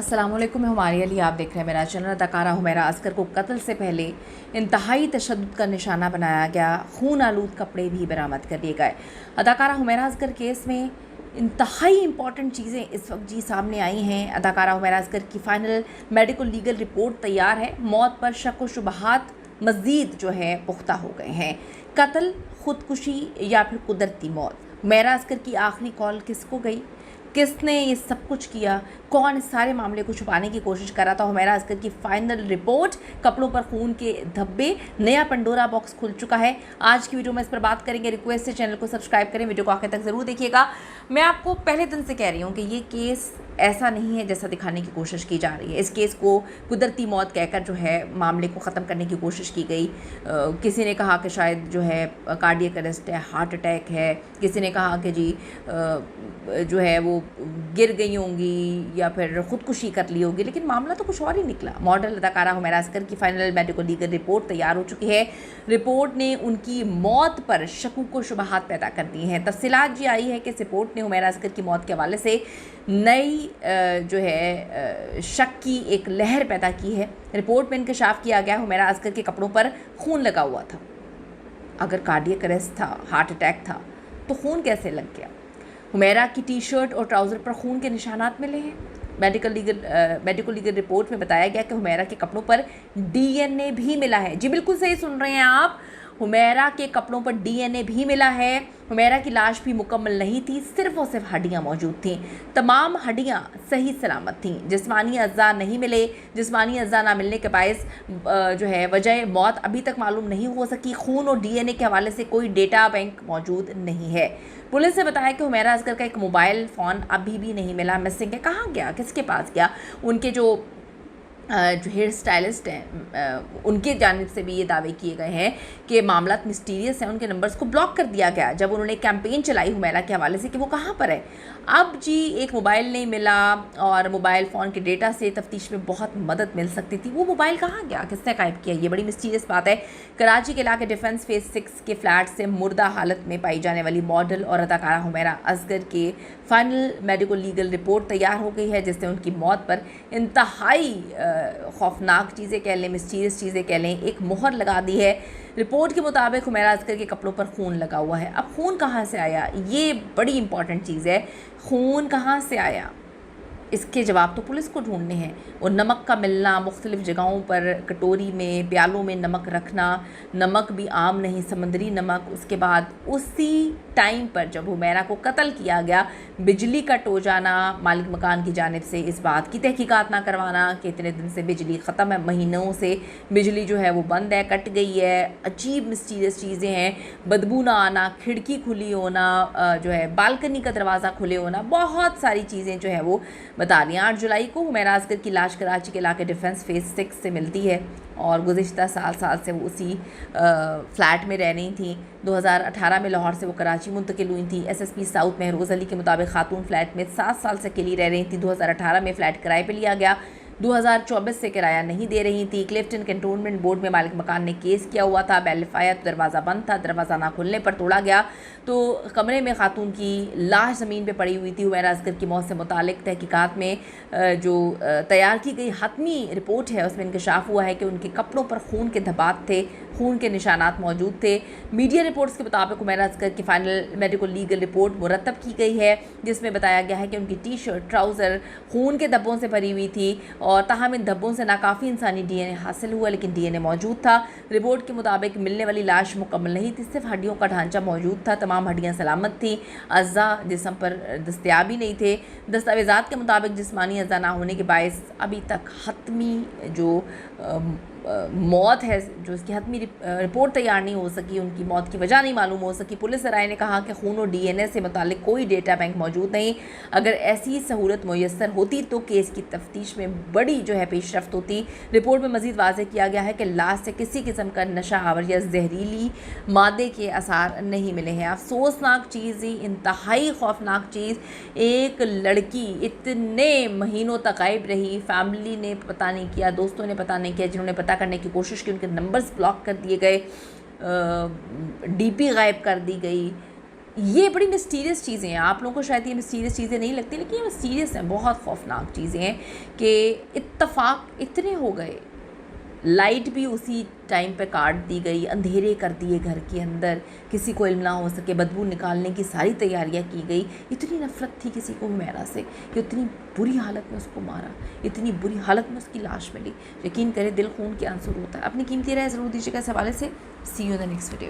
अस्सलामुअलैकुम, मैं हुमारी अली। आप देख रहे हैं मेरा चैनल। अदाकारा हुमैरा असगर को कत्ल से पहले इंतहाई तशद्दुद का निशाना बनाया गया। खून आलूद कपड़े भी बरामद कर लिए गए। अदाकारा हुमैरा असगर केस में इंतहाई इंपॉर्टेंट चीज़ें इस वक्त सामने आई हैं। अदाकारा हुमैरा असगर की फ़ाइनल मेडिकल लीगल रिपोर्ट तैयार है। मौत पर शक व शुबहात मज़ीद पुख्ता हो गए हैं। कत्ल, ख़ुदकुशी या फिर कुदरती मौत। हुमैरा असगर की आखिरी कॉल किसको गई, किसने ये सब कुछ किया, कौन इस सारे मामले को छुपाने की कोशिश कर रहा था। हुमैरा असगर की फाइनल रिपोर्ट, कपड़ों पर खून के धब्बे, नया पंडोरा बॉक्स खुल चुका है। आज की वीडियो में इस पर बात करेंगे। रिक्वेस्ट है चैनल को सब्सक्राइब करें, वीडियो को आखिर तक ज़रूर देखिएगा। मैं आपको पहले दिन से कह रही हूँ कि ये केस ऐसा नहीं है जैसा दिखाने की कोशिश की जा रही है। इस केस को कुदरती मौत कहकर मामले को ख़त्म करने की कोशिश की गई। किसी ने कहा कि शायद कार्डियक अरेस्ट है, हार्ट अटैक है। किसी ने कहा कि जी वो गिर गई होंगी या फिर ख़ुदकुशी कर ली होगी, लेकिन मामला तो कुछ और ही निकला। मॉडल अदाकारा हुमैरा असगर की फाइनल मेडिकल लीगल रिपोर्ट तैयार हो चुकी है। रिपोर्ट ने उनकी मौत पर शकूक व शुबहात पैदा कर दी हैं। तफसीलात ये आई है कि इस रिपोर्ट ने हुमैरा असगर की मौत के हवाले से नई शक की एक लहर पैदा की है। रिपोर्ट में इंकशाफ किया गया हुमैरा असगर के कपड़ों पर खून लगा हुआ था। अगर कार्डियक अरेस्ट था, हार्ट अटैक था, तो खून कैसे लग गया। हुमैरा की टी शर्ट और ट्राउज़र पर खून के निशानात मिले हैं। मेडिकल लीगल रिपोर्ट में बताया गया कि हुमैरा के कपड़ों पर डीएनए भी मिला है। जी बिल्कुल सही सुन रहे हैं आप, हुमैरा के कपड़ों पर डीएनए भी मिला है। हुमैरा की लाश भी मुकम्मल नहीं थी, सिर्फ और सिर्फ हड्डियाँ मौजूद थीं। तमाम हड्डियाँ सही सलामत थीं। जिस्मानी अज़्ज़ा नहीं मिले। जिस्मानी अज़्ज़ा ना मिलने के बायस वजह मौत अभी तक मालूम नहीं हो सकी। खून और डीएनए के हवाले से कोई डेटा बैंक मौजूद नहीं है। पुलिस ने बताया कि हुमैरा असगर का एक मोबाइल फ़ोन अभी भी नहीं मिला, मिसिंग है। कहाँ गया, किसके पास गया। उनके जो हेयर स्टाइलिस्ट हैं, उनके जानिब से भी ये दावे किए गए हैं कि मामला मिस्टीरियस है। उनके नंबर्स को ब्लॉक कर दिया गया जब उन्होंने कैंपेन चलाई हुमैरा के हवाले से कि वो कहाँ पर है। अब जी एक मोबाइल नहीं मिला और मोबाइल फ़ोन के डेटा से तफ्तीश में बहुत मदद मिल सकती थी। वो मोबाइल कहाँ गया, किसने गायब किया, ये बड़ी मिस्टीरियस बात है। कराची के इलाके डिफेंस फेज़ 6 के फ्लैट से मुर्दा हालत में पाई जाने वाली मॉडल और अदाकारा हुमैरा असगर के फाइनल मेडिकल लीगल रिपोर्ट तैयार हो गई है, जिससे उनकी मौत पर इंतहाई खौफनाक चीज़ें कह लें, मिस्टीरियस चीज़ें कह लें, एक मोहर लगा दी है। रिपोर्ट के मुताबिक हुमैरा असगर के कपड़ों पर खून लगा हुआ है। अब खून कहाँ से आया, ये बड़ी इंपॉर्टेंट चीज़ है। खून कहाँ से आया, इसके जवाब तो पुलिस को ढूंढने हैं। और नमक का मिलना, मुख्तलिफ़ जगहों पर कटोरी में, प्यालों में नमक रखना, नमक भी आम नहीं, समंदरी नमक। उसके बाद उसी टाइम पर जब हुमैरा को कत्ल किया गया, बिजली कट हो जाना, मालिक मकान की जानिब से इस बात की तहकीकात ना करवाना कि इतने दिन से बिजली ख़त्म है, महीनों से बिजली वो बंद है, कट गई है। अजीब मिस्टीरियस चीज़ें हैं, बदबू ना आना, खिड़की खुली होना, बालकनी का दरवाज़ा खुले होना, बहुत सारी चीज़ें वो बता रही हैं। 8 जुलाई को हुमैरा असगर की लाश कराची के इलाके डिफेंस फेज़ 6 से मिलती है और गुज़िश्ता साल से वो उसी फ्लैट में रह रही थी। 2018 में लाहौर से वो कराची मुंतकिल हुई थी। एसएसपी साउथ महरोज़ अली के मुताबिक खातून फ्लैट में 7 साल से अकेली रह रही थी। 2018 में फ़्लैट किराए पर लिया गया, 2024 से किराया नहीं दे रही थी। क्लिफ्टन कैंटोनमेंट बोर्ड में मालिक मकान ने केस किया हुआ था। बैलिफाया तो दरवाज़ा बंद था, दरवाज़ा ना खुलने पर तोड़ा गया तो कमरे में खातून की लाश ज़मीन पे पड़ी हुई थी। हुमैरा असगर की मौत से मुतालिक तहकीकात में तैयार की गई हतमी रिपोर्ट है, उसमें इंकशाफ हुआ है कि उनके कपड़ों पर खून के धब्बात थे, खून के निशानात मौजूद थे। मीडिया रिपोर्ट्स के मुताबिक हुमैरा असगर की फाइनल मेडिकल लीगल रिपोर्ट मुरतब की गई है, जिसमें बताया गया है कि उनकी टी शर्ट, ट्राउज़र खून के धब्बों से भरी हुई थी और ताहम इन धब्बों से नाकाफ़ी इंसानी डीएनए हासिल हुआ, लेकिन डीएनए मौजूद था। रिपोर्ट के मुताबिक मिलने वाली लाश मुकम्मल नहीं थी, सिर्फ हड्डियों का ढांचा मौजूद था। तमाम हड्डियाँ सलामत थीं, अज़्ज़ा जिस्म पर दस्तयाब ही नहीं थे। दस्तावेज़ात के मुताबिक जिस्मानी अज़्ज़ा ना होने के बायस अभी तक हतमी मौत है, जो इसकी हतमी रिपोर्ट तैयार नहीं हो सकी, उनकी मौत की वजह नहीं मालूम हो सकी। पुलिस राय ने कहा कि खून और डीएनए से मुतालिक कोई डेटा बैंक मौजूद नहीं। अगर ऐसी सहूलत मुयस्सर होती तो केस की तफ्तीश में बड़ी पेशरफ्त होती। रिपोर्ट में मज़ीद वाज़ेह किया गया है कि लाश से किसी किस्म का नशा आवर या जहरीली मादे के आसार नहीं मिले हैं। अफसोसनाक चीज़ ही, इंतहाई खौफनाक चीज़, एक लड़की इतने महीनों तक गायब रही, फैमिली ने पता नहीं किया, दोस्तों ने पता नहीं किया, जिन्होंने पता करने की कोशिश की उनके नंबर्स ब्लॉक कर दिए गए, डीपी गायब कर दी गई। ये बड़ी मिस्टीरियस चीज़ें हैं। आप लोगों को शायद ये मिस्टीरियस चीज़ें नहीं लगती, लेकिन ये मिस्टीरियस हैं, बहुत खौफनाक चीज़ें हैं कि इत्तफाक इतने हो गए, लाइट भी उसी टाइम पे काट दी गई, अंधेरे कर दिए घर के अंदर, किसी को इल्म ना हो सके, बदबू निकालने की सारी तैयारियां की गई। इतनी नफ़रत थी किसी को हुमैरा से कि उतनी बुरी हालत में उसको मारा, इतनी बुरी हालत में उसकी लाश मिली। यकीन करें दिल खून के आंसू होता है। अपनी कीमती राय ज़रूर दीजिएगा इस हवाले से। See you in the next video.